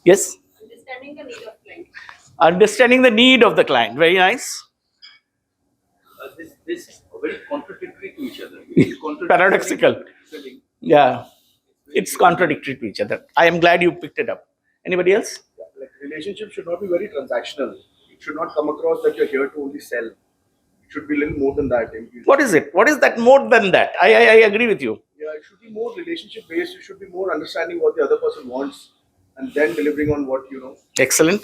Yes? Understanding the need of client. Understanding the need of the client. Very nice. This is very contradictory to each other. It's Paradoxical. selling. Yeah. It's contradictory to each other. I am glad you picked it up. Anybody else? Like relationship should not be very transactional. It should not come across that you're here to only sell. It should be a little more than that. What is it? What is that more than that? I agree with you. Yeah, it should be more relationship based. You should be more understanding what the other person wants and then delivering on what you know. Excellent.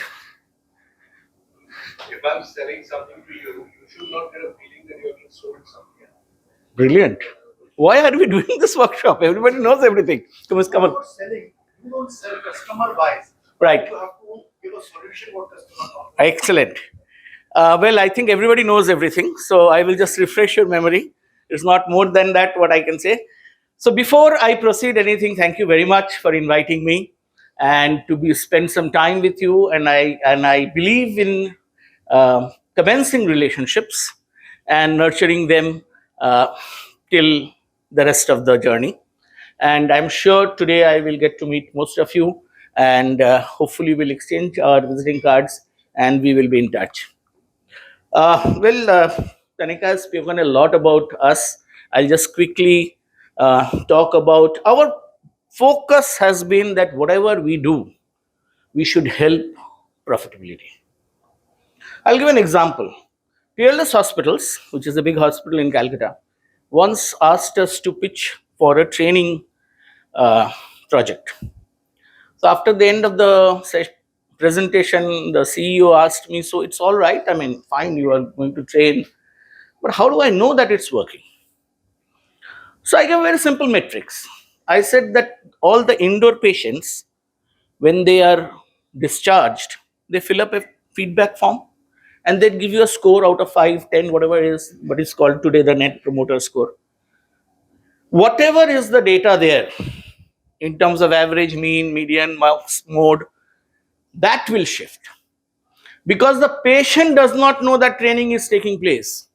If I'm selling something to you, you should not get a feeling that you're being sold something. Brilliant. Why are we doing this workshop? Everybody knows everything. Come on. Not selling. You don't sell, customer buys. Right. You have to give a solution what customer wants. Excellent. Well, I think everybody knows everything. So I will just refresh your memory. It's not more than that what I can say. So before I proceed anything, thank you very much for inviting me and to spend some time with you. And I believe in commencing relationships and nurturing them till the rest of the journey. And I'm sure today I will get to meet most of you, and hopefully we'll exchange our visiting cards and we will be in touch. Tanika has spoken a lot about us. I'll just quickly talk about our focus has been that whatever we do, we should help profitability. I'll give an example. Peerless Hospitals, which is a big hospital in Calcutta, once asked us to pitch for a training project. So after the end of the presentation, the CEO asked me, so it's all right, I mean, fine, you are going to train, but how do I know that it's working? So I gave very simple metrics. I said that all the indoor patients, when they are discharged, they fill up a feedback form and they give you a score out of 5, 10, whatever it is, what is called today the net promoter score. Whatever is the data there, in terms of average, mean, median, mode, that will shift. Because the patient does not know that training is taking place.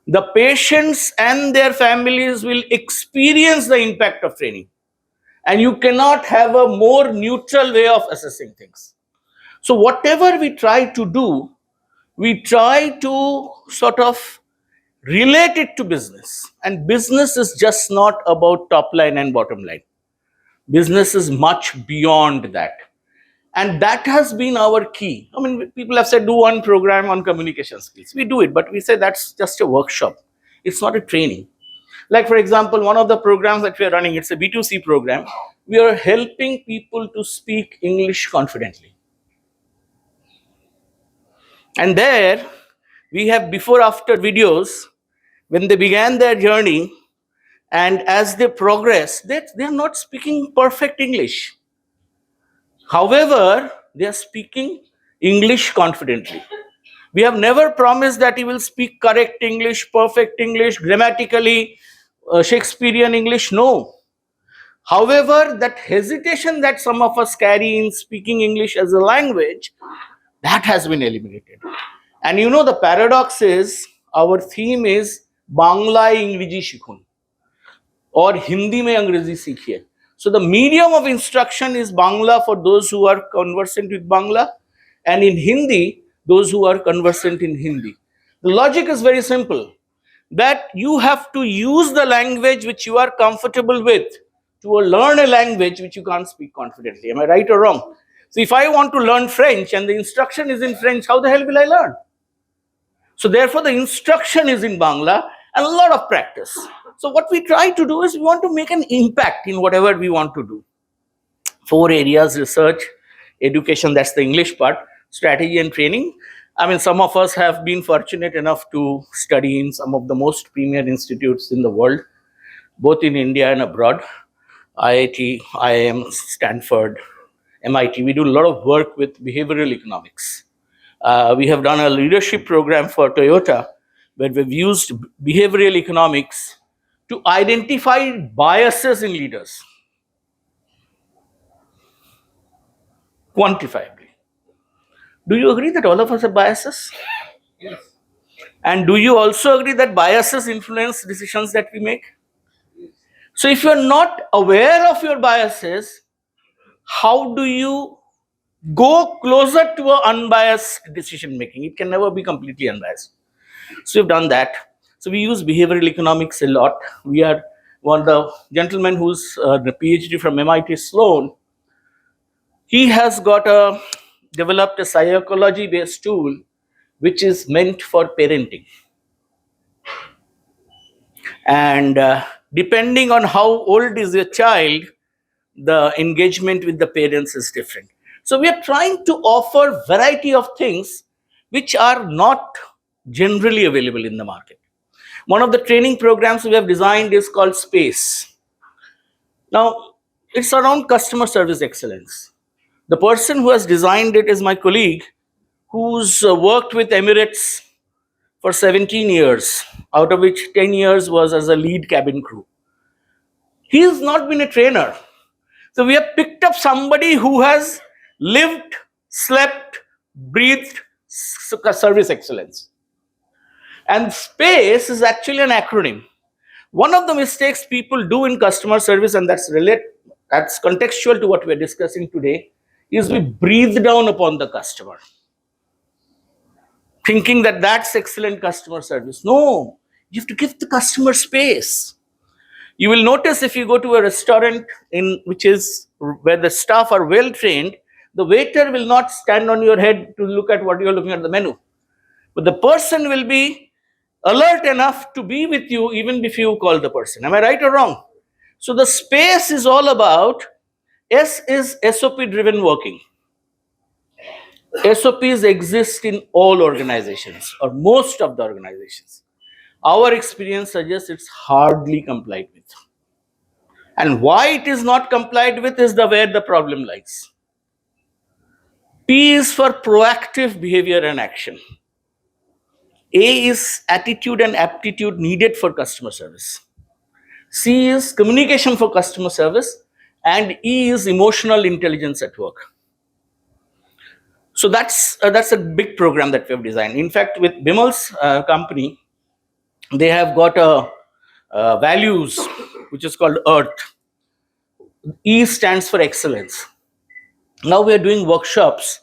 The patients and their families will experience the impact of training. And you cannot have a more neutral way of assessing things. So whatever we try to do, we try to sort of relate it to business. And business is just not about top line and bottom line. Business is much beyond that. And that has been our key. I mean, people have said, do one program on communication skills. We do it, but we say that's just a workshop. It's not a training. Like, for example, one of the programs that we are running, it's a B2C program. We are helping people to speak English confidently. And there, we have before-after videos. When they began their journey, and as they progress, they are not speaking perfect English. However, they are speaking English confidently. We have never promised that he will speak correct English, perfect English, grammatically, Shakespearean English. No. However, that hesitation that some of us carry in speaking English as a language, that has been eliminated. And you know, the paradox is, our theme is Bangla English Shikhun, or Hindi mein Angrezi Sikhiye. So the medium of instruction is Bangla for those who are conversant with Bangla, and in Hindi, those who are conversant in Hindi. The logic is very simple, that you have to use the language which you are comfortable with to learn a language which you can't speak confidently. Am I right or wrong? So if I want to learn French and the instruction is in French, how the hell will I learn? So therefore, the instruction is in Bangla and a lot of practice. So what we try to do is we want to make an impact in whatever we want to do. 4 areas: research, education, that's the English part, strategy and training. I mean, some of us have been fortunate enough to study in some of the most premier institutes in the world, both in India and abroad. IIT, IIM, Stanford, MIT. We do a lot of work with behavioral economics. We have done a leadership program for Toyota where we've used behavioral economics to identify biases in leaders quantifiably. Do you agree that all of us have biases? Yes. And do you also agree that biases influence decisions that we make? So if you're not aware of your biases, how do you go closer to a unbiased decision making. It can never be completely unbiased. So we've done that. So we use behavioral economics a lot. We are one of the gentleman who's the PhD from MIT Sloan. He has developed a psychology based tool which is meant for parenting. And depending on how old is your child, the engagement with the parents is different. So we are trying to offer variety of things which are not generally available in the market. One of the training programs we have designed is called Space. Now, it's around customer service excellence. The person who has designed it is my colleague who's worked with Emirates for 17 years, out of which 10 years was as a lead cabin crew. He has not been a trainer. So we have picked up somebody who has lived, slept, breathed service excellence. And SPACE is actually an acronym. One of the mistakes people do in customer service, and that's contextual to what we're discussing today, is we breathe down upon the customer, thinking that that's excellent customer service. No, you have to give the customer space. You will notice if you go to a restaurant which is where the staff are well trained, the waiter will not stand on your head to look at what you're looking at the menu. But the person will be alert enough to be with you even if you call the person. Am I right or wrong? So the space is all about S is SOP driven working. SOPs exist in all organizations or most of the organizations. Our experience suggests it's hardly complied with. And why it is not complied with is where the problem lies. P is for proactive behavior and action. A is attitude and aptitude needed for customer service. C is communication for customer service. And E is emotional intelligence at work. So that's a big program that we have designed. In fact, with Bimal's company, they have got a values which is called Earth. E stands for excellence. Now we are doing workshops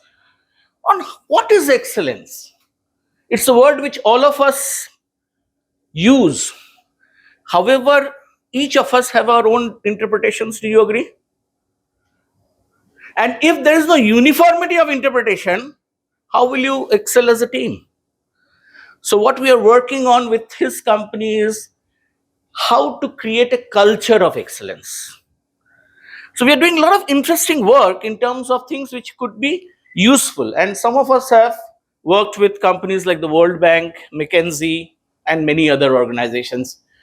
on what is excellence. It's a word which all of us use. However, each of us have our own interpretations. Do you agree? And if there is no uniformity of interpretation, how will you excel as a team? So what we are working on with his company is how to create a culture of excellence. So we are doing a lot of interesting work in terms of things which could be useful. And some of us have worked with companies like the World Bank, McKinsey, and many other organizations.